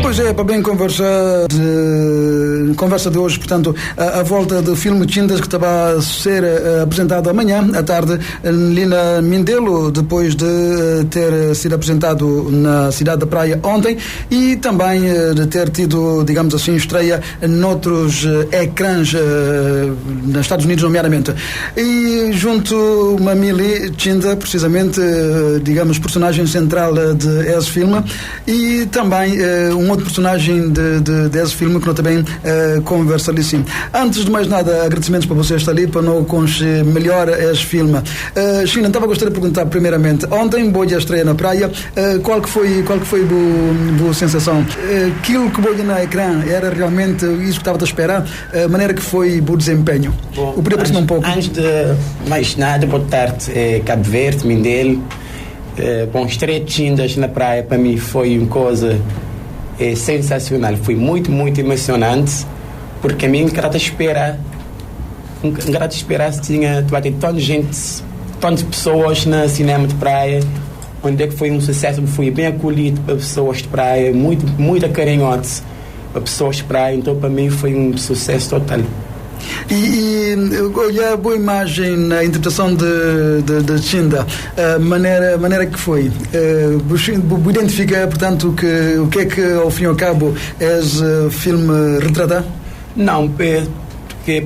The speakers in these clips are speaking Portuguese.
Pois é, para bem conversa de hoje, portanto, a volta do filme Tindas, que estava a ser apresentado amanhã à tarde ali na Mindelo, depois de ter sido apresentado na cidade da Praia ontem e também de ter tido, digamos assim, estreia noutros ecrãs nos Estados Unidos, nomeadamente. E junto Mamili Tinda, precisamente, digamos, personagem central desse filme, e também um outro personagem desse filme que nós também conversa ali sim. Antes de mais nada, agradecimentos para vocês estar ali, para não conhecer melhor esse filme. China, estava a gostar de perguntar primeiramente, ontem boa estreia na praia, qual que foi a sensação? Aquilo que boa na ecrã era realmente isso que estava a esperar? A maneira que foi o desempenho? Bom, eu podia aproximar um pouco. Antes de mais nada, boa tarde, Cabo Verde, Mindelo. Bom, estreia de Tindas na praia para mim foi uma coisa sensacional, foi muito, muito emocionante, porque a mim não queria esperar se tinha tanta gente, tantas pessoas no cinema de praia, onde é que foi um sucesso, foi bem acolhido para pessoas de praia, muito, muito carinhoso para pessoas de praia, então para mim foi um sucesso total. E olhar a boa imagem na interpretação de Tinda, a maneira que foi, identifica, portanto, o que é que ao fim e ao cabo esse filme retrata? Não, porque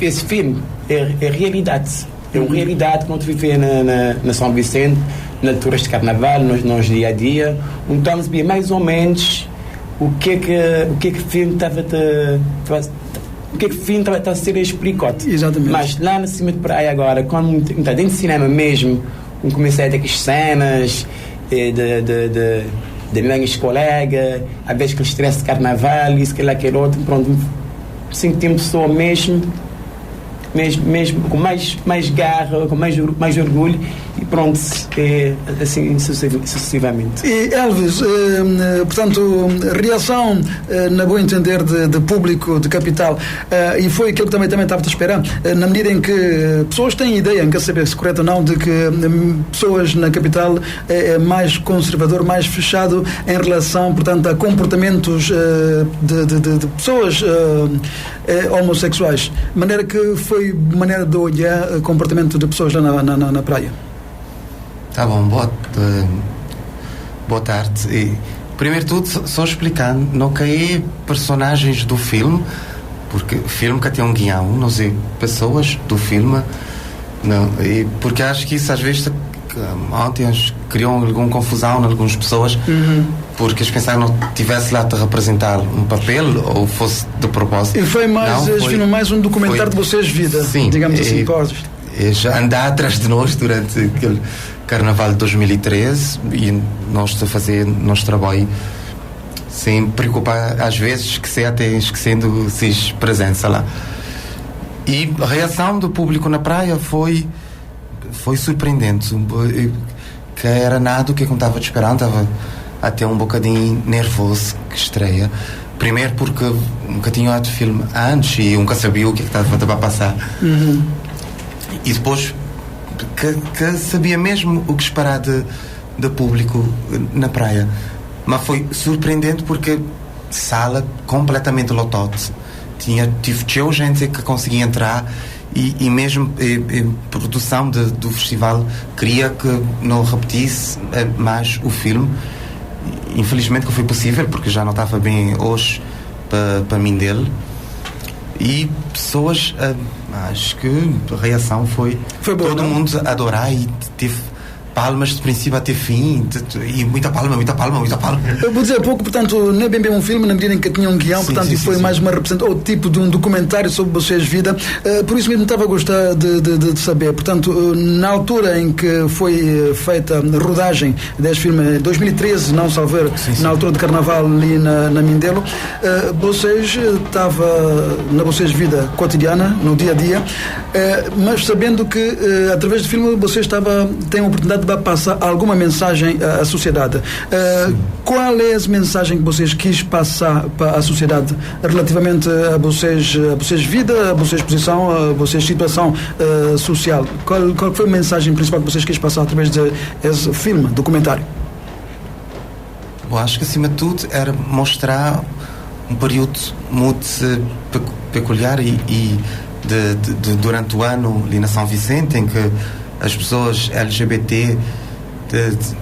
esse filme é realidade. É uma realidade que nós vivemos na São Vicente, na altura de carnaval, nos dia a dia. Então, sabia mais ou menos o que é que o filme estava a ser explicado. Exatamente. Mas lá na cima de praia agora, quando está dentro do cinema mesmo, comecei a ter aquelas cenas de minhas colegas, às vezes que estresse de carnaval, isso, aquele outro, pronto, senti-me pessoa mesmo com mais garra, com mais orgulho, e pronto, assim sucessivamente. E Elvis, portanto, reação, na boa entender, de público de capital, e foi aquilo que também estava a esperar, na medida em que pessoas têm ideia, não quer saber se é correto ou não, de que pessoas na capital é mais conservador, mais fechado em relação, portanto, a comportamentos de pessoas homossexuais, maneira que foi maneira de olhar o comportamento de pessoas lá na praia. Tá bom, boa tarde. E, primeiro de tudo, só explicando, não caí personagens do filme, porque o filme que tem um guião, não sei, pessoas do filme, não, e porque acho que isso às vezes ontem criou alguma confusão em algumas pessoas, porque eles pensaram que não tivesse lá a representar um papel ou fosse de propósito. E foi mais um documentário de vocês vida, sim, digamos assim, já andar atrás de nós durante aquele Carnaval de 2013 e nós a fazer nosso trabalho sem preocupar, às vezes esquecendo se presença lá. E a reação do público na praia foi surpreendente, que era nada o que eu estava esperando, estava até um bocadinho nervoso que estreia. Primeiro porque nunca tinha outro filme antes e nunca sabia o que estava a passar. E depois que sabia mesmo o que esperar de público na praia. Mas foi surpreendente porque sala completamente lotada. Tive gente que conseguia entrar e mesmo a produção do festival queria que não repetisse mais o filme. Infelizmente que foi possível porque já não estava bem hoje para mim dele. E pessoas, acho que a reação foi boa, todo mundo adorar e teve palmas de princípio até fim, e muita palma. Eu vou dizer pouco, portanto, não é bem um filme, na medida em que tinha um guião, portanto, foi mais uma representação, ou tipo de um documentário sobre vocês vida, por isso mesmo estava a gostar de saber, portanto, na altura em que foi feita a rodagem deste filme, em 2013, não salver, na altura de Carnaval ali na Mindelo, vocês estava na vocês vida cotidiana, no dia a dia, mas sabendo que através do filme vocês têm a oportunidade de passar alguma mensagem à sociedade. Qual é a mensagem que vocês quis passar para a sociedade relativamente a vocês vida, a vocês posição, a vocês situação social? Qual foi a mensagem principal que vocês quis passar através desse filme, documentário? Eu acho que acima de tudo era mostrar um período muito peculiar e durante o ano ali na São Vicente, em que as pessoas LGBT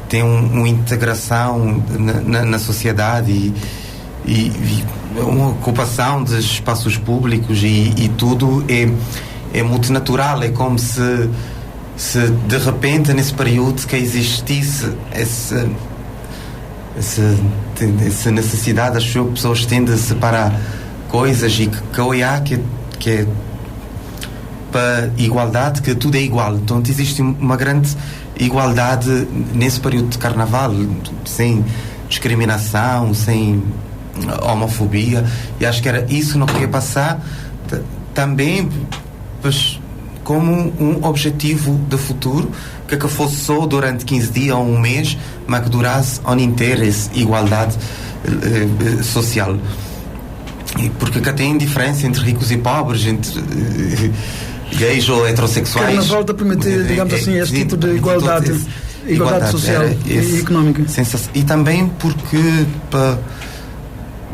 têm uma integração na sociedade e uma ocupação de espaços públicos e tudo é muito natural. É como se de repente nesse período que existisse essa necessidade, as pessoas têm de separar coisas e que olhar que é para igualdade, que tudo é igual. Então existe uma grande igualdade nesse período de carnaval, sem discriminação, sem homofobia, e acho que era isso que não queria passar também, pois, como um objetivo de futuro, que fosse só durante 15 dias ou um mês, mas que durasse o ano inteiro essa igualdade social. Porque cá tem diferença entre ricos e pobres, entre gays ou heterossexuais. Carnaval a permitir, digamos assim, esse tipo de igualdade social e económica. E também porque para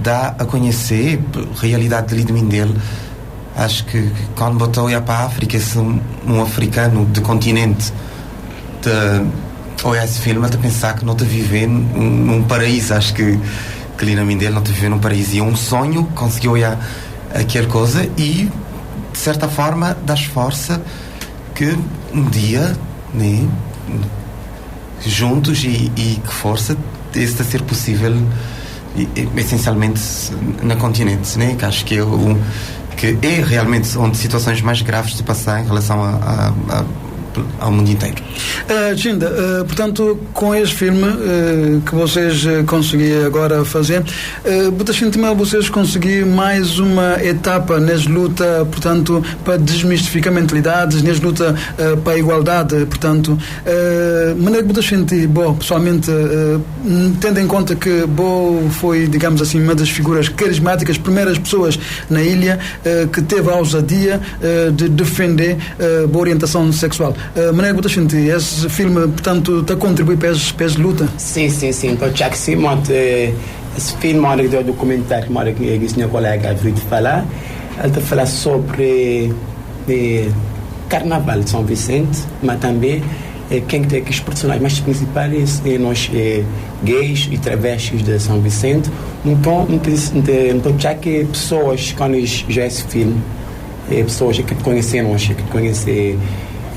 dar a conhecer a realidade de Mindelo. Acho que quando botou olhar para a África, um africano de continente olhar esse filme, até pensar que não está vivendo num paraíso. Acho que Lina Mindelo não está vivendo num paraíso, e é um sonho conseguir olhar aquela coisa e de certa forma dá força que um dia, né, juntos e que força esse a ser possível, essencialmente no continente, né? Que acho que é realmente onde situações mais graves se passar em relação ao mundo inteiro. Chinda, portanto, com este filme que vocês conseguiram agora fazer, vocês conseguiram mais uma etapa nessa luta, portanto, para desmistificar mentalidades, nessa luta para a igualdade, portanto, maneira que vocês bom, pessoalmente, tendo em conta que Bo foi, digamos assim, uma das figuras carismáticas, primeiras pessoas na ilha que teve a ousadia de defender a orientação sexual. Maneira que você sente esse filme, portanto, está a contribuir para essa luta? Sim. Então, já que esse filme, do documentário que o senhor colega veio falar, ele está a falar sobre Carnaval de São Vicente, mas também quem tem os personagens mais principais nós gays e travestis de São Vicente. Então já que pessoas quando já esse filme, pessoas que conhecem nós,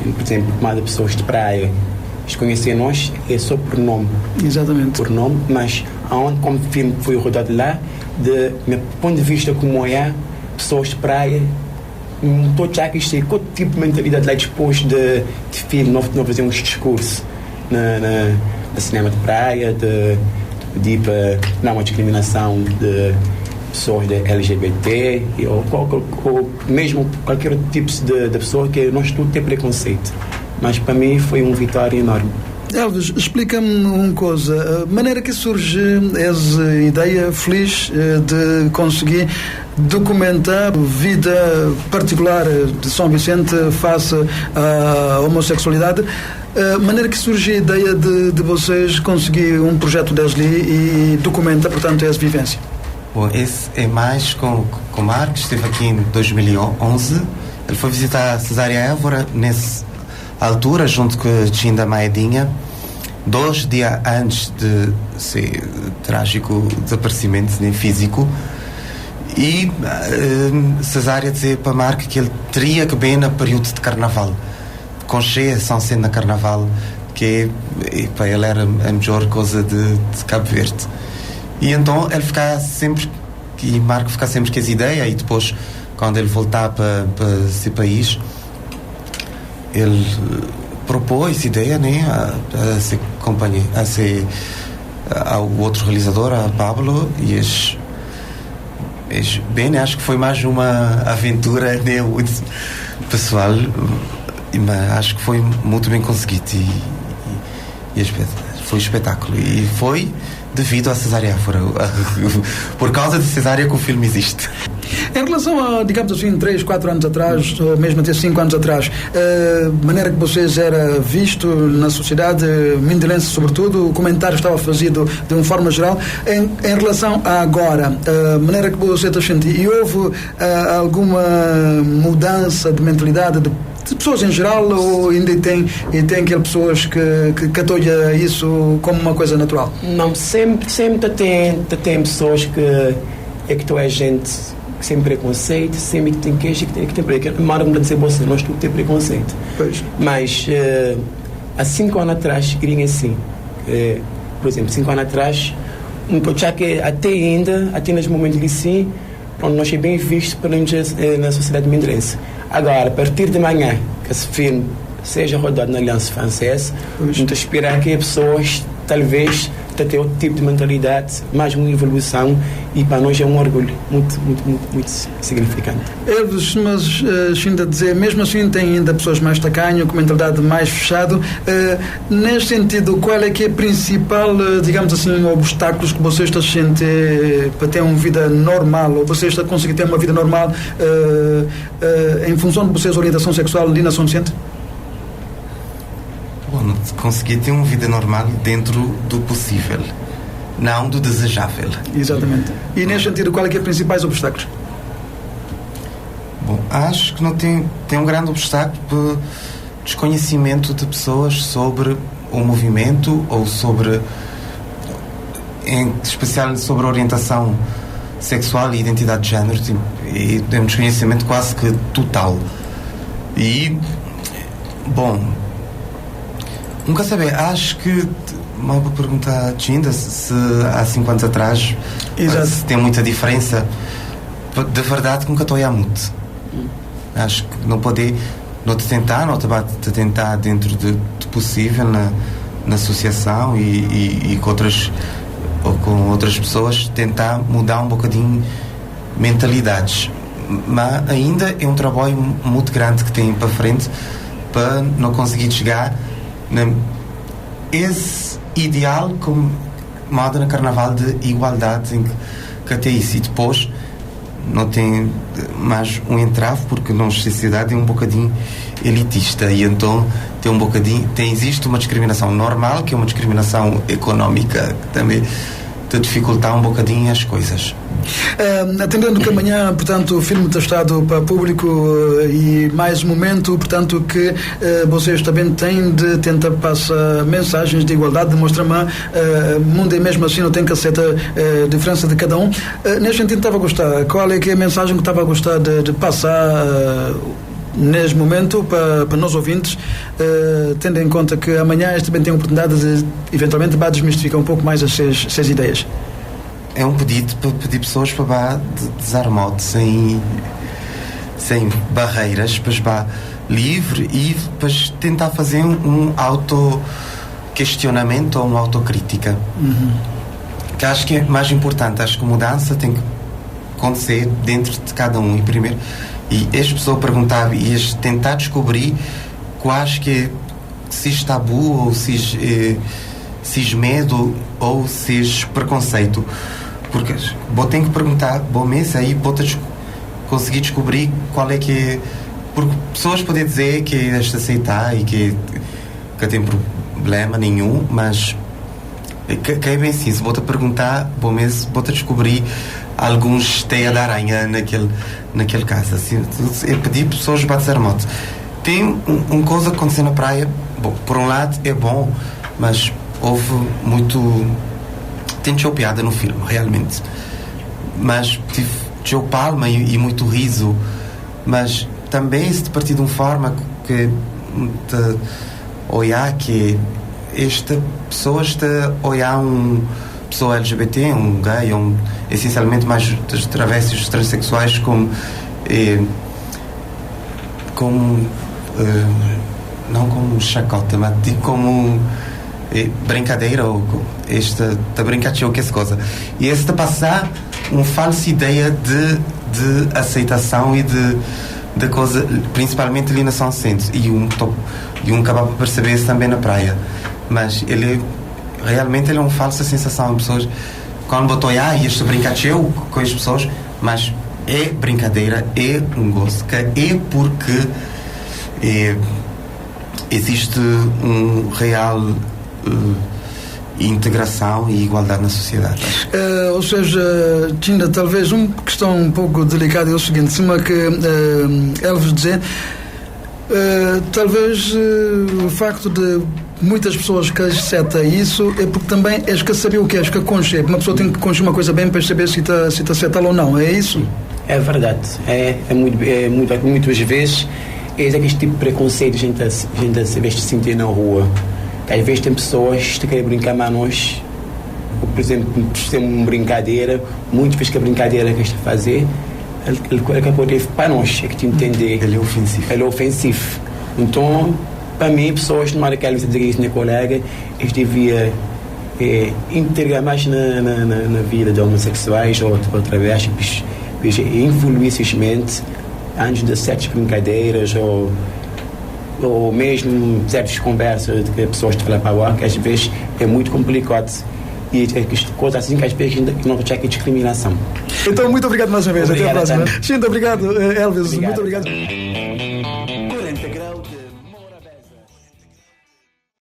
por exemplo, mais pessoas de praia, conhecer nós é só por nome. Exatamente. Por nome, mas aonde como o filme foi rodado lá, de meu ponto de vista como pessoas de praia, não estou já que isto é qual tipo de mentalidade lá depois de filme, não fazer uns discursos na cinema de praia, de pedir para não uma discriminação de pessoas de LGBT ou mesmo qualquer outro tipo de pessoa que nós tudo tem preconceito. Mas para mim foi uma vitória enorme. Elvis, explica-me uma coisa. A maneira que surge essa ideia feliz de conseguir documentar a vida particular de São Vicente face à homossexualidade, a maneira que surge a ideia de vocês conseguir um projeto desse e documentar, portanto, essa vivência? Bom, esse é mais com o Marcos, esteve aqui em 2011. Ele foi visitar Cesária Évora nessa altura, junto com a Chinda Maedinha, 2 dias antes de ser trágico desaparecimento, né, físico. E Cesária dizia para Marcos que ele teria que bem no período de carnaval, com cheia São Vicente na carnaval, que para ele era a melhor coisa de Cabo Verde. E então ele ficava sempre, e Marco ficava sempre com essa ideia, e depois, quando ele voltar para esse país, ele propôs essa ideia, né, a ser companhia, ao outro realizador, a Pablo, e bem, acho que foi mais uma aventura, né, pessoal, mas acho que foi muito bem conseguido e foi um espetáculo. E foi devido à cesárea. Por causa de cesárea que o filme existe. Em relação a, digamos assim, 3, 4 anos atrás, ou mesmo até 5 anos atrás, a maneira que vocês era visto na sociedade mindelense, sobretudo, o comentário estava fazido de uma forma geral. Em relação a agora, a maneira que você está sentindo, e houve alguma mudança de mentalidade de pessoas em geral, ou ainda tem aquelas pessoas que acolhem isso como uma coisa natural? Não, sempre tem pessoas que tu é gente sem preconceito, sempre que tem queixa, que tem preconceito. Mas não dizer você, nós tudo tem preconceito. Pois. Mas há 5 anos atrás, queria assim, por exemplo, 5 anos atrás, já que até nesse momento de sim, nós é bem visto na sociedade mindelense. Agora, a partir de manhã, que esse filme seja rodado na Aliança Francesa, então esperar que as pessoas, talvez, ter outro tipo de mentalidade, mais uma evolução, e para nós é um orgulho muito significante. Elvis, mas ainda dizer, mesmo assim tem ainda pessoas mais tacanhas, com mentalidade mais fechada. Neste sentido, qual é que é o principal, digamos assim, obstáculos que você está a sentir para ter uma vida normal, ou você está a conseguir ter uma vida normal em função de vocês, orientação sexual ali na São Vicente? Bom, conseguir ter uma vida normal dentro do possível, não do desejável. Exatamente. E nesse sentido, qual é que é os principais obstáculos? Bom, acho que não tem um grande obstáculo por desconhecimento de pessoas sobre o movimento, ou sobre, em especial sobre a orientação sexual e identidade de género, e tem um desconhecimento quase que total. E, bom, nunca saber, acho que mal para perguntar a Tinda se há 5 anos atrás se tem muita diferença. De verdade, nunca estou a muito. Acho que não te tentar dentro de possível na associação e com outras pessoas, tentar mudar um bocadinho mentalidades. Mas ainda é um trabalho muito grande que tem para frente para não conseguir chegar esse ideal como moda no carnaval de igualdade, em que até isso, e depois não tem mais um entrave, porque a nossa sociedade é um bocadinho elitista, e então existe uma discriminação normal, que é uma discriminação económica, que também te dificultar um bocadinho as coisas. Atendendo que amanhã, portanto, o filme está estado para público, e mais um momento, portanto, que vocês também têm de tentar passar mensagens de igualdade, de mostrar que o mundo é mesmo assim, não tem que aceitar a diferença de cada um. Neste sentido, estava a gostar, qual é que é a mensagem que estava a gostar de passar neste momento para nós ouvintes, tendo em conta que amanhã este também tem a oportunidade de, eventualmente, desmistificar um pouco mais as suas ideias? É um pedido para pedir pessoas para desarmar sem barreiras, para livre, e para tentar fazer um auto-questionamento ou uma autocrítica. Que acho que é mais importante. Acho que a mudança tem que acontecer dentro de cada um, e as pessoas perguntavam e tentar descobrir quais que se é tabu, ou se é medo, ou se é preconceito. Porque vou ter que perguntar, mesmo aí vou conseguir descobrir qual é que é. Porque pessoas podem dizer que é de aceitar e que tem problema nenhum, mas que é bem assim, se vou-te perguntar, vou-te descobrir alguns teias de aranha naquele caso. Assim, é pedir pessoas para desarmar. Tem uma coisa que aconteceu na praia, bom, por um lado é bom, mas houve muito... Tem piada no filme, realmente. Mas tive palma e muito riso. Mas também se partir de uma forma que te olhar que esta pessoa está a olhar pessoa LGBT, um gay, essencialmente mais dos travestis, dos transexuais, como não como chacota, mas como brincadeira, ou esta brincadeira, que essa coisa. E esta passar uma falsa ideia de aceitação e de coisa, principalmente ali na São Vicente, e acaba por perceber isso também na praia. Mas ele realmente ele é uma falsa sensação. As pessoas, quando botam, este brincadeira com as pessoas, mas é brincadeira, é um gosto, que é porque existe um real integração e igualdade na sociedade. Ou seja, Tinda, talvez uma questão um pouco delicada é o seguinte, cima que Elvis dizer, talvez o facto de muitas pessoas que aceitam isso é porque também és que saber o que és que conche. Uma pessoa tem que conhecer uma coisa bem para saber se está aceitando ou não, é isso? É verdade, muitas vezes é aquele tipo de preconceito que a gente às vezes sentir na rua. Às vezes tem pessoas que querem brincar, mas nós, por exemplo, temos uma brincadeira, muitas vezes que a brincadeira que a gente fazer, ele quer poder para nós, é que te entender. Ele é ofensivo. Então, para mim, pessoas não querem dizer isso, minha colega, eles deviam integrar mais na vida de homossexuais ou travestis, influir esses mentes antes de certas brincadeiras ou mesmo certas conversas que pessoas te falam para o ar, que às vezes é muito complicado e coisas assim que às vezes não tinha que discriminação. Então, muito obrigado mais uma vez. Obrigado, até a próxima. Muito obrigado, Elvis. Obrigado. Muito obrigado. 40 graus.